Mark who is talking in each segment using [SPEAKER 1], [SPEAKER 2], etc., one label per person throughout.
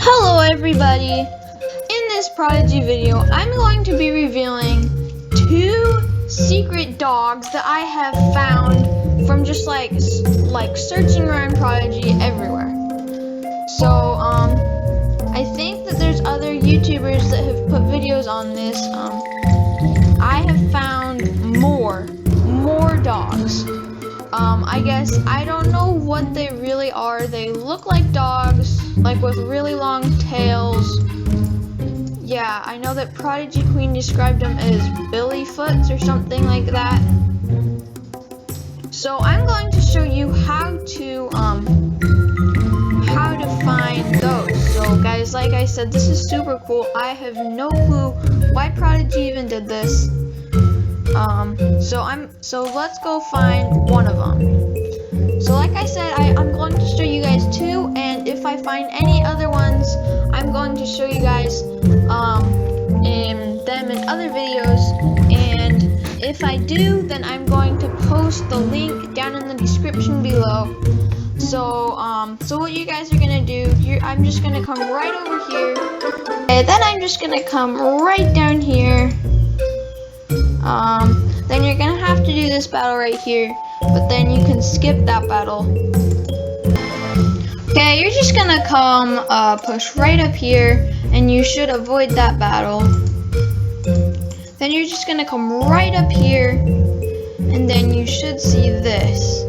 [SPEAKER 1] Hello everybody! In this Prodigy video, I'm going to be revealing 2 secret dogs that I have found from just like searching around Prodigy everywhere. So, I think that there's other YouTubers that have put videos on this. I have found more dogs. I guess I don't know what they really are. They look like dogs, like with really long tails. Yeah, I know that Prodigy Queen described them as billyfoots or something like that. So I'm going to show you how to find those. So guys, like I said, this is super cool. I have no clue why Prodigy even did this. So let's go find one of them. So like I said, I'm going to show you guys 2, and if I find any other ones, I'm going to show you guys in other videos, and if I do, then I'm going to post the link down in the description below. So what you guys are gonna do, I'm just gonna come right over here, and then I'm just gonna come right down here. Then you're gonna have to do this battle right here, but then you can skip that battle. Okay, you're just gonna come push right up here, and you should avoid that battle. Then you're just gonna come right up here, and then you should see this.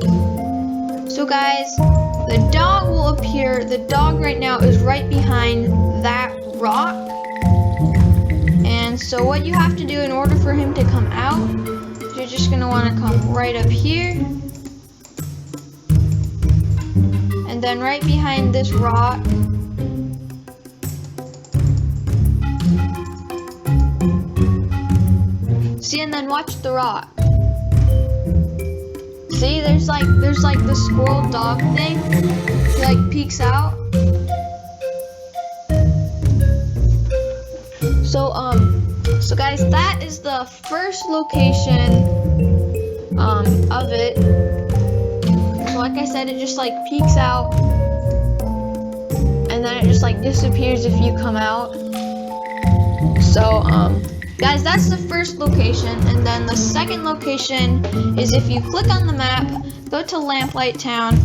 [SPEAKER 1] So guys, the dog will appear. The dog right now is right behind that rock. And so what you have to do in order for him to come out, you're just going to want to come right up here. And then right behind this rock. See, and then watch the rock. See, there's like the squirrel dog thing. He like peeks out. So guys, that is the first location of it. So like I said, it just like peeks out, and then it just like disappears if you come out. So guys, that's the first location, and then the second location is if you click on the map, go to Lamplight Town.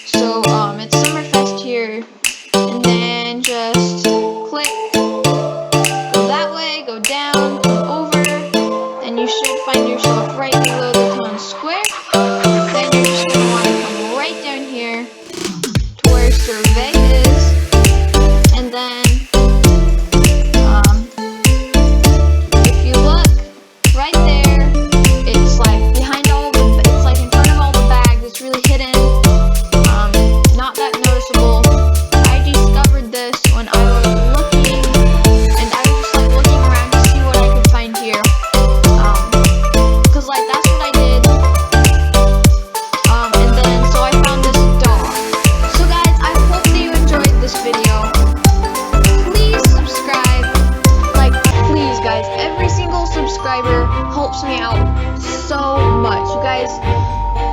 [SPEAKER 1] So it's Summerfest here, and then just click. Go down, over, and you should find yourself right below the town square. Then you're just going to want to come right down here to where survey is, and then if you look right there, it's like behind it's like in front of all the bags. It's really hidden, not that noticeable. I discovered this when I was looking, and I was just like looking around to see what I could find here, because like that's what I did, and then so I found this dog. So guys, I hope that you enjoyed this video. Please subscribe, like please guys, every single subscriber helps me out so much.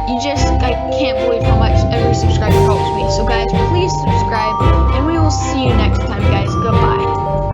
[SPEAKER 1] You guys, I can't believe how much every subscriber helps me. So guys, please subscribe, and we will see you next time guys. Goodbye.